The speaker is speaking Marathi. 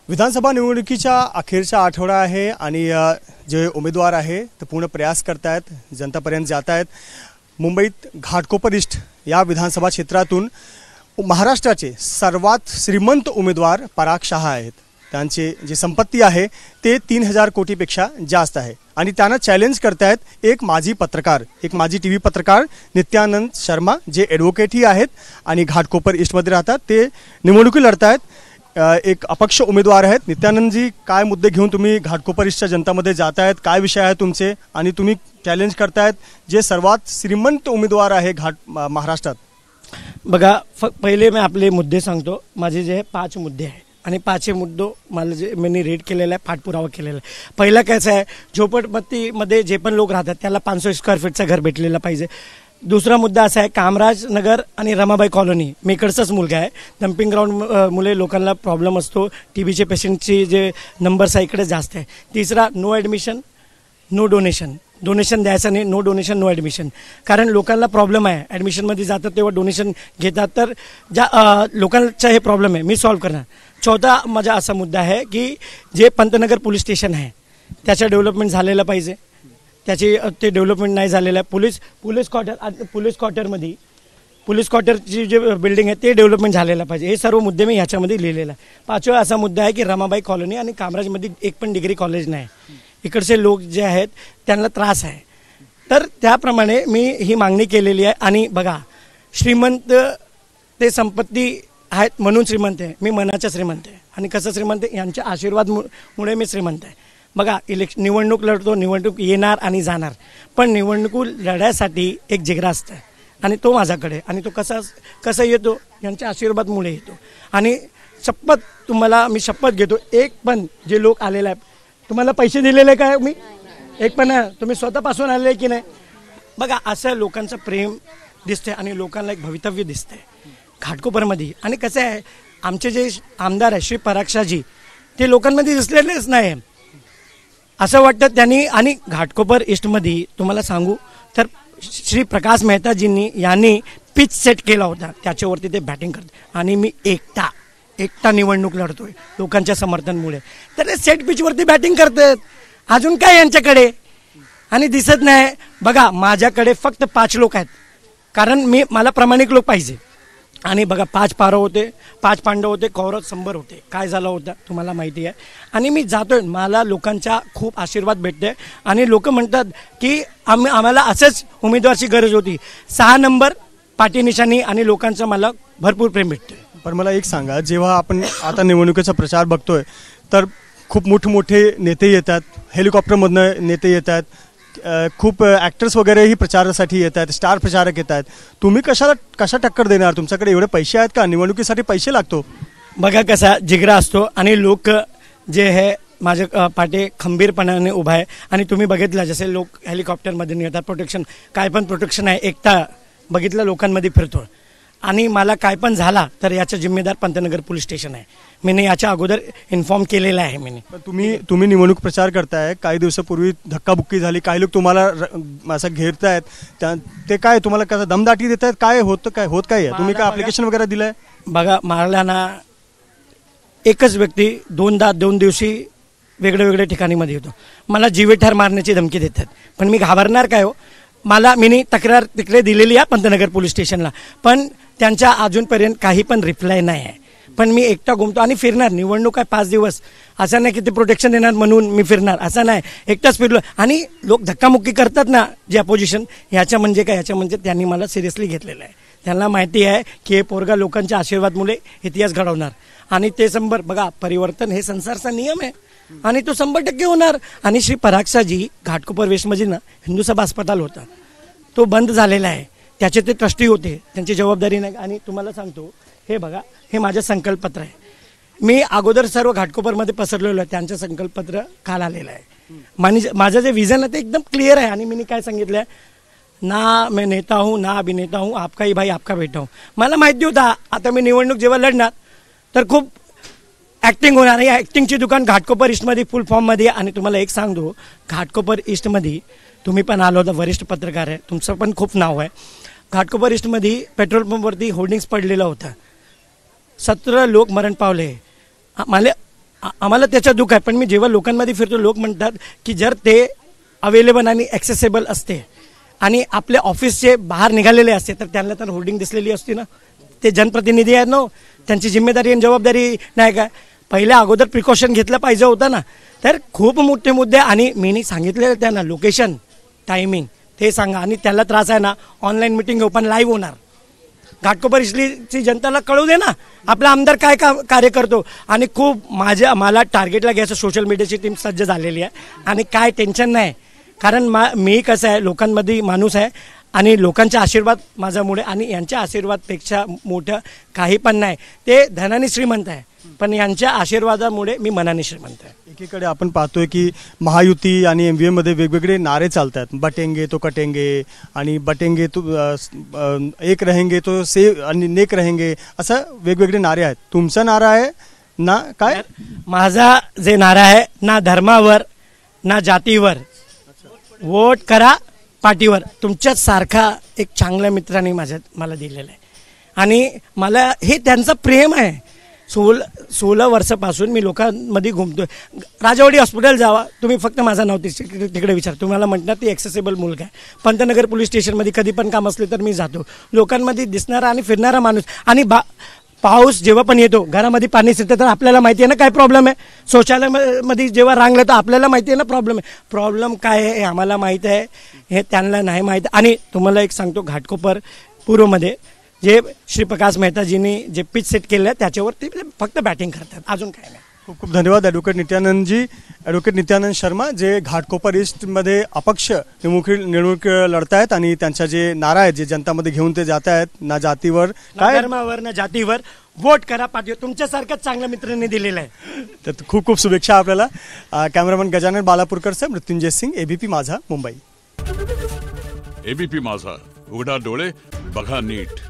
विधानसभा निवडणुकीच्या अखेरचा आठवडा आहे आणि जे उमेदवार आहे ते पूर्ण प्रयास करतायत, जनतापर्यंत जात आहेत। मुंबईत घाटकोपर ईस्ट या विधानसभा क्षेत्रातून महाराष्ट्राचे सर्वात श्रीमंत उमेदवार पराग शहा आहेत। त्यांची जी संपत्ती आहे ते 3000 कोटीपेक्षा जास्त आहे आणि त्यांना चॅलेंज करतायत एक माजी पत्रकार, एक माजी टीव्ही पत्रकार नित्यानंद शर्मा, जे ॲडव्होकेटही आहेत आणि घाटकोपर ईस्टमध्ये राहतात। ते निवडणुकी लढतायत, एक अपक्ष उमेदवार आहेत। नित्यानंद जी, काय मुद्दे घेऊन तुम्ही घाटकोपर ईस्टच्या जनतामध्ये जातायत, काय विषय आहे तुमचे आणि तुम्ही चॅलेंज करतायत जे सर्वात श्रीमंत उमेदवार आहे महाराष्ट्रात? बघा, पहिले मी आपले मुद्दे सांगतो। माझे जे 5 मुद्दे आहे आणि 5 मुद्दे मला जे मी रीड केलेला आहे, पाठपुरावा केलेला आहे। पहिला कसं आहे, झोपडपट्टीमध्ये जे पण लोक राहतात त्याला 500 स्क्वेअर फीटचं घर भेटलेलं पाहिजे। दुसरा मुद्दा असा आहे, कामराज नगर आणि रमाबाई कॉलनी, मी इकडचाच मुलगा आहे। डम्पिंग ग्राउंड मुळे लोकांना प्रॉब्लेम असतो, टीबीचे पेशंटची जे नंबर्स आहे इकडे जास्त आहे। तिसरा, no admission no donation, donation द्यायचं नाही, नो डोनेशन नो ॲडमिशन, कारण लोकांना प्रॉब्लेम आहे, ॲडमिशनमध्ये जातात तेव्हा डोनेशन घेतात, तर ज्या लोकांचा हे प्रॉब्लेम आहे मी सॉल्व्ह करणार। चौथा माझा असा मुद्दा आहे की जे पंतनगर पोलीस स्टेशन आहे त्याचं डेव्हलपमेंट झालेलं पाहिजे, त्याची ते डेव्हलपमेंट नाही झालेलं आहे। पोलीस क्वार्टरची जे बिल्डिंग आहे ते डेव्हलपमेंट झालेलं पाहिजे। हे सर्व मुद्दे मी ह्याच्यामध्ये लिहिलेलं आहे। 5वा असा मुद्दा आहे की रमाबाई कॉलनी आणि कामराजमध्ये एक पण डिग्री कॉलेज नाही, इकडचे लोक जे आहेत त्यांना त्रास आहे, तर त्याप्रमाणे मी ही मागणी केलेली आहे। आणि बघा, श्रीमंत ते संपत्ती आहेत म्हणून श्रीमंत आहे, मी मनाचा श्रीमंत आहे। आणि कसं श्रीमंत आहे, यांच्या आशीर्वादमुळे मी श्रीमंत आहे। बघा, निवडणूक लढतो, निवडणूक येणार आणि जाणार, पण निवडणूक लढायसाठी एक जिगरा असतं आणि तो माझ्याकडे, आणि तो कसा येतो, यांच्या आशीर्वादमुळे येतो। आणि शपथ, तुम्हाला मी शपथ घेतो, एक पण जे लोक आलेले आहेत, तुम्हाला पैसे दिलेले काय मी एक पण, तुम्ही स्वतःपासून आलेले की नाही? बघा, असं लोकांचं प्रेम दिसते आणि लोकांना एक भवितव्य दिसते घाटकोपरमध्ये। आणि कसं आहे, आमचे जे आमदार आहे श्री पराग शहाजी, ते लोकांमध्ये दिसलेलेच नाही असं वाटतं त्यांनी। आणि घाटकोपर ईस्टमध्ये तुम्हाला सांगू तर श्री प्रकाश मेहताजींनी यांनी पिच सेट केला होता, त्याच्यावरती ते बॅटिंग करतात आणि मी एकटा निवडणूक लढतोय लोकांच्या समर्थनमुळे, तर सेट पिचवरती बॅटिंग करतात। अजून काय यांच्याकडे आणि दिसत नाही? बघा, माझ्याकडे फक्त 5 लोक आहेत, कारण मला प्रामाणिक लोक पाहिजे। आणि बघा, 5 पारव होते, 5 पांडव होते, कौरव 100 होते, काय झालं होतं तुम्हाला माहिती आहे। आणि मी जातोय, मला लोकांचा खूप आशीर्वाद भेटते आणि लोक म्हणतात की आम्हाला असंच उमेदवाराची गरज होती। 6 नंबर पाठी निशाणी आणि लोकांचं मला भरपूर प्रेम भेटते। पण मला एक सांगा, जेव्हा आपण आता निवडणुकीचा प्रचार बघतोय तर खूप मोठमोठे नेते येतात, हेलिकॉप्टरमधनं नेते येतात, खूप ॲक्टर्स वगैरेही प्रचारासाठी येतात, स्टार प्रचारक येतात। तुम्ही कशा टक्कर देणार? तुमच्याकडे एवढे पैसे आहेत का? निवडणुकीसाठी पैसे लागतो। बघा, कसा जिगरा असतो आणि लोक जे आहे माझ्या पाठी खंबीरपणाने उभा आहे। आणि तुम्ही बघितलं, जसे लोक हेलिकॉप्टरमध्ये येतात, प्रोटेक्शन, काय पण प्रोटेक्शन आहे, एकटा बघितलं लोकांमध्ये फिरतो। आणि मला काय पण झाला तर याचा जिम्मेदार पंतनगर पोलीस स्टेशन आहे, मी याच्या अगोदर इन्फॉर्म केलेलं आहे। तुम्ही निवडणूक प्रचार करताय, काही दिवसापूर्वी धक्काबुक्की झाली, काही लोक तुम्हाला असं घेरतायत, ते काय तुम्हाला कसं दमदाटी देत आहेत, काय होत काय तुम्ही काय ॲप्लिकेशन वगैरे दिलंय? बघा, मारला ना एकच व्यक्ती 2 दिवशी वेगळ्या ठिकाणी मध्ये येतो, मला जीवेठार मारण्याची धमकी देतात, पण मी घाबरणार काय हो? मी तक्रार तिकडे दिलेली आहे पंतनगर पोलीस स्टेशनला, पण त्यांच्या अजूनपर्यंत काही पण रिप्लाय नाही आहे। पण मी एकटा घुमतो आणि फिरणार, निवडणूक आहे 5 दिवस, असं नाही की ते प्रोटेक्शन देणार म्हणून मी फिरणार, असं नाही, एकटाच फिरलो। आणि लोक धक्कामुक्की करतात ना जे अपोजिशन, ह्याच्या म्हणजे काय, ह्याच्या म्हणजे त्यांनी मला सिरियसली घेतलेलं आहे। त्यांना माहिती आहे की हे पोरगा लोकांच्या आशीर्वादमुळे इतिहास घडवणार आणि ते 100, बघा, परिवर्तन हे संसारचा नियम आहे आणि तो 100% होणार। आणि श्री पराग शहाजी घाटकोपर वेस्टमध्ये ना हिंदू सभा अस्पताल होता, तो बंद झालेला आहे, त्याचे ते ट्रस्टी होते, त्यांची जबाबदारी नाही। आणि तुम्हाला सांगतो, हे बघा, हे माझं संकल्पपत्र आहे, मी अगोदर सर्व घाटकोपरमध्ये पसरलेलो आहे, त्यांचं संकल्पपत्र काल आलेलं आहे। माझं जे विजन आहे ते एकदम क्लिअर आहे। आणि मी काय सांगितलं, ना मैं नेता हूँ ना अभिनेता हूँ, आपका ही भाई आपका बेटा हूँ। मला माहिती होता आता मी निवडणूक जेव्हा लढणार तर खूप ॲक्टिंग होणार आहे। ॲक्टिंगची दुकान घाटकोपर ईस्टमध्ये फुल फॉर्ममध्ये। आणि तुम्हाला एक सांगतो, घाटकोपर ईस्टमध्ये तुम्ही पण आलो होता, वरिष्ठ पत्रकार आहे, तुमचं पण खूप नाव आहे। घाटकोपर ईस्टमध्ये पेट्रोल पंपवरती होर्डिंग्स पडलेलं होतं, 17 लोक मरण पावले। मला आम्हाला त्याचं दुःख आहे, पण मी जेव्हा लोकांमध्ये फिरतो लोक म्हणतात की जर ते अवेलेबल आणि ॲक्सेसेबल असते आणि आपल्या ऑफिसचे बाहेर निघालेले असते तर त्यांना तर होर्डिंग दिसलेली असती ना. ते जनप्रतिनिधी आहेत ना, त्यांची जिम्मेदारी आणि जबाबदारी नाही का. पहिल्या अगोदर प्रिकॉशन घेतलं पाहिजे होतं ना. तर खूप मोठे मुद्दे आणि मी सांगितलेलं त्यांना लोकेशन टायमिंग ते सांगा आणि त्याला त्रास आहे ना ऑनलाईन मिटिंग ओपन लाईव्ह होणार. घाटकोपर इथलीची जनताला कळू दे ना आपला आमदार काय कार्य करतो. आणि खूप मला टार्गेटला घ्यायचं सोशल मीडियाची टीम सज्ज झालेली आहे आणि काय टेन्शन नाही. कारण मी कसं आहे लोकांमध्ये माणूस आहे आणि लोकांचा आशीर्वाद माझ्यामुळे आणि यांच्या आशीर्वादपेक्षा मोठं काही पण नाही. ते धनाने श्रीमंत आहे पण यांच्या आशीर्वादामुळे मी मनाने श्रीमंत आहे. एकीकडे आपण पाहतोय की महायुती आणि MVM मध्ये वेगवेगळे नारे चालतात. बटेंगे तो कटेंगे आणि बटेंगे तो एक रहेंगे तो से आणि नेक रहेंगे असं वेगवेगळे नारे आहेत. तुमचा नारा आहे ना काय? माझा जे नारा आहे ना धर्मावर ना जातीवर वोट करा पाठीवर. तुमच्याच सारखा एक चांगल्या मित्राने मला दिलेला आहे आणि मला हे त्यांचं प्रेम आहे. 16 वर्षापासून मी लोकांमध्ये घुमतोय. राजावाडी हॉस्पिटल जावा तुम्ही फक्त माझं नाव तिकडे विचार तुम्हाला म्हणणार ती ॲक्सेसेबल मुलगा आहे. पंतनगर पोलीस स्टेशनमध्ये कधी पण काम असले तर मी जातो. लोकांमध्ये दिसणारा आणि फिरणारा माणूस. आणि पाऊस जेव्हा पण येतो घरामध्ये पाणी शिरतं तर आपल्याला माहिती आहे ना काय प्रॉब्लेम आहे. शौचालयामध्ये जेव्हा रांगलं तर आपल्याला माहिती आहे ना प्रॉब्लेम काय आहे हे आम्हाला माहीत आहे, हे त्यांना नाही माहीत. आणि तुम्हाला एक सांगतो घाटकोपर पूर्वमध्ये जे श्री प्रकाश मेहताजींनी जे पिच सेट केलं आहे त्याच्यावर ते फक्त बॅटिंग करतात, अजून काय नाही. खूप खूप धन्यवाद ॲडव्होकेट नित्यानंद शर्मा जे घाटकोपर ईस्टमध्ये अपक्ष निवडणूक लढतायत आणि त्यांच्या जे नारा आहेत जे जनतामध्ये घेऊन ते जात आहेत ना जातीवर काय धर्मावर ना जातीवर वोट करा पाठीवर. तुमच्यासारख्याच चांगल्या मित्रांनी दिलेलं आहे. तर खूप खूप शुभेच्छा आपल्याला. कॅमेरामन गजानन बालापूरकर मृत्युंजय सिंग ABP माझा मुंबई. ABP माझा उघडा डोळे बघा नीट.